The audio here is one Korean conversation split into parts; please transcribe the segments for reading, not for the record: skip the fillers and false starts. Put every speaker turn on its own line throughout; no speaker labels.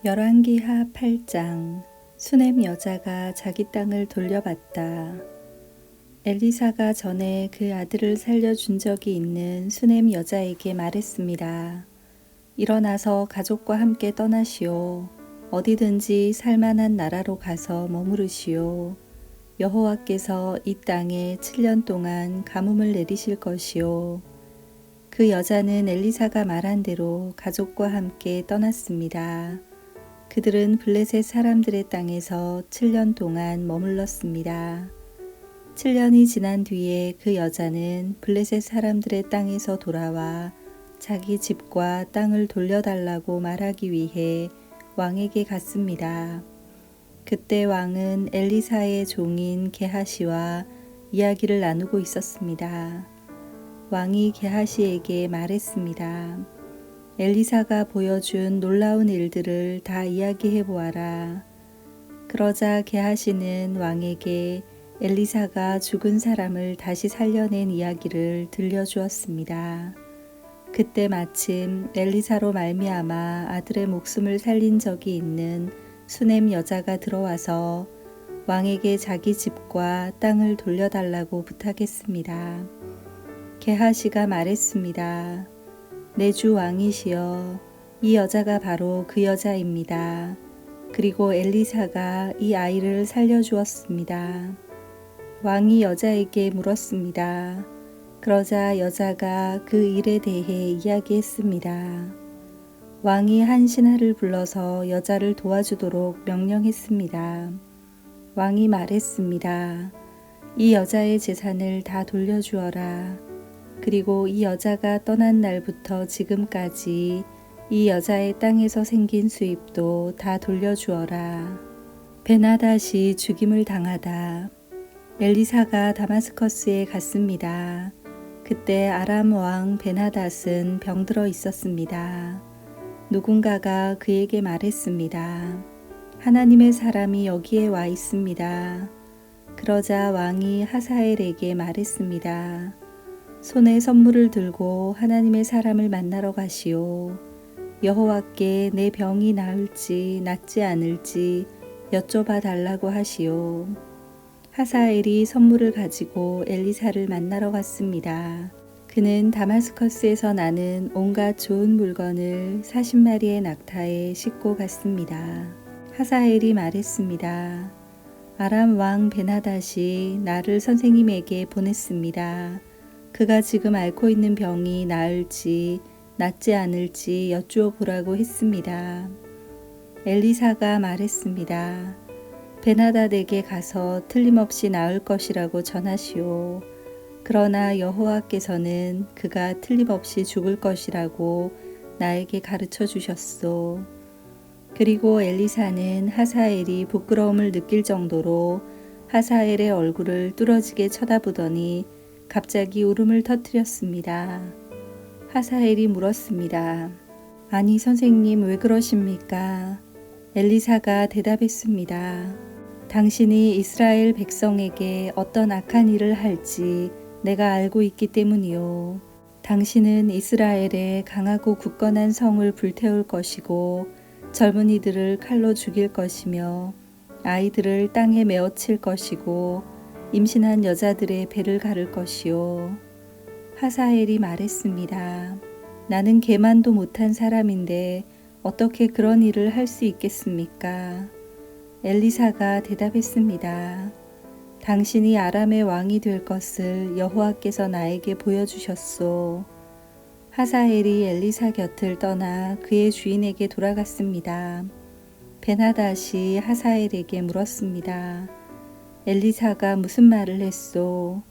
열왕기하 8장. 수넴 여자가 자기 땅을 돌려받다. 엘리사가 전에 그 아들을 살려준 적이 있는 수넴 여자에게 말했습니다. 일어나서 가족과 함께 떠나시오. 어디든지 살만한 나라로 가서 머무르시오. 여호와께서 이 땅에 7년 동안 가뭄을 내리실 것이오. 그 여자는 엘리사가 말한 대로 가족과 함께 떠났습니다. 그들은 블레셋 사람들의 땅에서 7년 동안 머물렀습니다. 7년이 지난 뒤에 그 여자는 블레셋 사람들의 땅에서 돌아와 자기 집과 땅을 돌려달라고 말하기 위해 왕에게 갔습니다. 그때 왕은 엘리사의 종인 게하시와 이야기를 나누고 있었습니다. 왕이 게하시에게 말했습니다. 엘리사가 보여준 놀라운 일들을 다 이야기해 보아라. 그러자 게하시는 왕에게 엘리사가 죽은 사람을 다시 살려낸 이야기를 들려주었습니다. 그때 마침 엘리사로 말미암아 아들의 목숨을 살린 적이 있는 수넴 여자가 들어와서 왕에게 자기 집과 땅을 돌려달라고 부탁했습니다. 게하시가 말했습니다. 내 주 왕이시여, 이 여자가 바로 그 여자입니다. 그리고 엘리사가 이 아이를 살려주었습니다. 왕이 여자에게 물었습니다. 그러자 여자가 그 일에 대해 이야기했습니다. 왕이 한 신하를 불러서 여자를 도와주도록 명령했습니다. 왕이 말했습니다. 이 여자의 재산을 다 돌려주어라. 그리고 이 여자가 떠난 날부터 지금까지 이 여자의 땅에서 생긴 수입도 다 돌려주어라. 베나닷이 죽임을 당하다. 엘리사가 다마스커스에 갔습니다. 그때 아람 왕 베나닷은 병들어 있었습니다. 누군가가 그에게 말했습니다. 하나님의 사람이 여기에 와 있습니다. 그러자 왕이 하사엘에게 말했습니다. 손에 선물을 들고 하나님의 사람을 만나러 가시오. 여호와께 내 병이 나을지 낫지 않을지 여쭤봐 달라고 하시오. 하사엘이 선물을 가지고 엘리사를 만나러 갔습니다. 그는 다마스커스에서 나는 온갖 좋은 물건을 40마리의 낙타에 싣고 갔습니다. 하사엘이 말했습니다. 아람 왕 베나닷이 나를 선생님에게 보냈습니다. 그가 지금 앓고 있는 병이 나을지 낫지 않을지 여쭈어 보라고 했습니다. 엘리사가 말했습니다. 베나닷에게 가서 틀림없이 나을 것이라고 전하시오. 그러나 여호와께서는 그가 틀림없이 죽을 것이라고 나에게 가르쳐 주셨소. 그리고 엘리사는 하사엘이 부끄러움을 느낄 정도로 하사엘의 얼굴을 뚫어지게 쳐다보더니 갑자기 울음을 터뜨렸습니다. 하사엘이 물었습니다. 아니 선생님 왜 그러십니까? 엘리사가 대답했습니다. 당신이 이스라엘 백성에게 어떤 악한 일을 할지 내가 알고 있기 때문이요. 당신은 이스라엘의 강하고 굳건한 성을 불태울 것이고 젊은이들을 칼로 죽일 것이며 아이들을 땅에 메어칠 것이고 임신한 여자들의 배를 가를 것이요. 하사엘이 말했습니다. 나는 계만도 못한 사람인데 어떻게 그런 일을 할 수 있겠습니까? 엘리사가 대답했습니다. 당신이 아람의 왕이 될 것을 여호와께서 나에게 보여주셨소. 하사엘이 엘리사 곁을 떠나 그의 주인에게 돌아갔습니다. 베나닷이 하사엘에게 물었습니다. 엘리사가 무슨 말을 했소?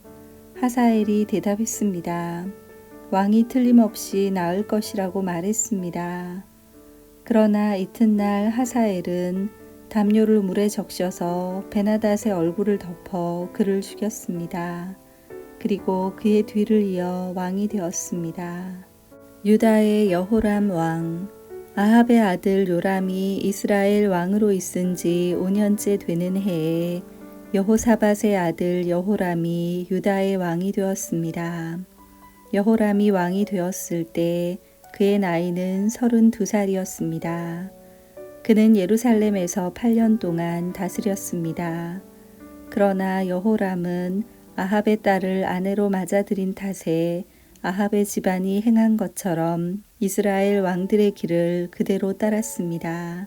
하사엘이 대답했습니다. 왕이 틀림없이 나을 것이라고 말했습니다. 그러나 이튿날 하사엘은 담요를 물에 적셔서 베나닷의 얼굴을 덮어 그를 죽였습니다. 그리고 그의 뒤를 이어 왕이 되었습니다. 유다의 여호람 왕. 아합의 아들 요람이 이스라엘 왕으로 있은 지 5년째 되는 해에 여호사밧의 아들 여호람이 유다의 왕이 되었습니다. 여호람이 왕이 되었을 때 그의 나이는 32살이었습니다. 그는 예루살렘에서 8년 동안 다스렸습니다. 그러나 여호람은 아합의 딸을 아내로 맞아들인 탓에 아합의 집안이 행한 것처럼 이스라엘 왕들의 길을 그대로 따랐습니다.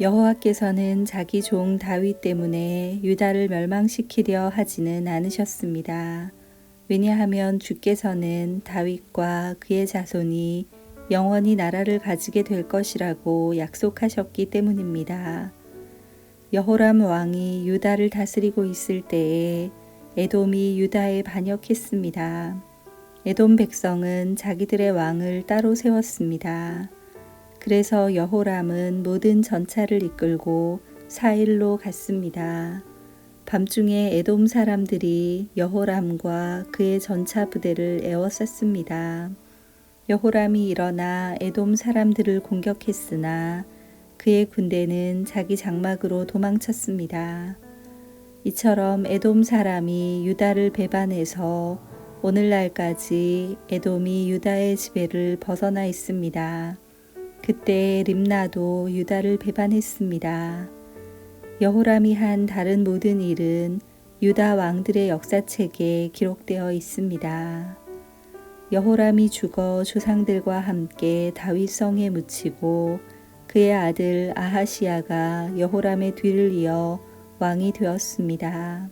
여호와께서는 자기 종 다윗 때문에 유다를 멸망시키려 하지는 않으셨습니다. 왜냐하면 주께서는 다윗과 그의 자손이 영원히 나라를 가지게 될 것이라고 약속하셨기 때문입니다. 여호람 왕이 유다를 다스리고 있을 때에 에돔이 유다에 반역했습니다. 에돔 백성은 자기들의 왕을 따로 세웠습니다. 그래서 여호람은 모든 전차를 이끌고 사일로 갔습니다. 밤중에 에돔 사람들이 여호람과 그의 전차 부대를 에워쌌습니다. 여호람이 일어나 에돔 사람들을 공격했으나 그의 군대는 자기 장막으로 도망쳤습니다. 이처럼 에돔 사람이 유다를 배반해서 오늘날까지 에돔이 유다의 지배를 벗어나 있습니다. 그때 림나도 유다를 배반했습니다. 여호람이 한 다른 모든 일은 유다 왕들의 역사책에 기록되어 있습니다. 여호람이 죽어 조상들과 함께 다윗성에 묻히고 그의 아들 아하시야가 여호람의 뒤를 이어 왕이 되었습니다.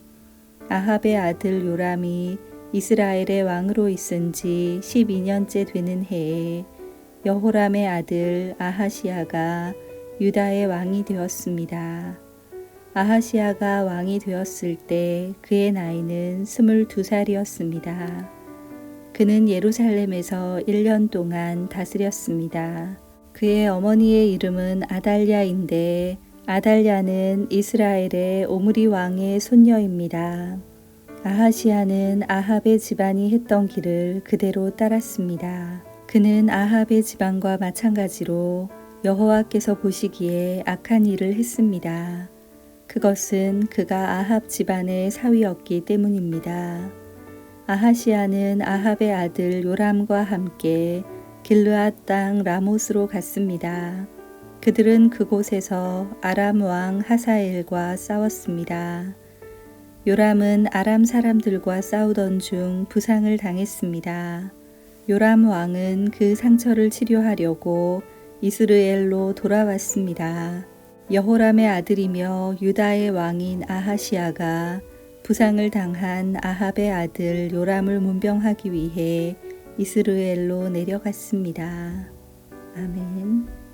아합의 아들 요람이 이스라엘의 왕으로 있은 지 12년째 되는 해에 여호람의 아들 아하시야가 유다의 왕이 되었습니다. 아하시야가 왕이 되었을 때 그의 나이는 22살이었습니다. 그는 예루살렘에서 1년 동안 다스렸습니다. 그의 어머니의 이름은 아달랴인데 아달랴는 이스라엘의 오므리 왕의 손녀입니다. 아하시야는 아합의 집안이 했던 길을 그대로 따랐습니다. 그는 아합의 집안과 마찬가지로 여호와께서 보시기에 악한 일을 했습니다. 그것은 그가 아합 집안의 사위였기 때문입니다. 아하시야는 아합의 아들 요람과 함께 길르앗 땅 라못으로 갔습니다. 그들은 그곳에서 아람 왕 하사엘과 싸웠습니다. 요람은 아람 사람들과 싸우던 중 부상을 당했습니다. 요람 왕은 그 상처를 치료하려고 이스르엘로 돌아왔습니다. 여호람의 아들이며 유다의 왕인 아하시야가 부상을 당한 아합의 아들 요람을 문병하기 위해 이스르엘로 내려갔습니다. 아멘.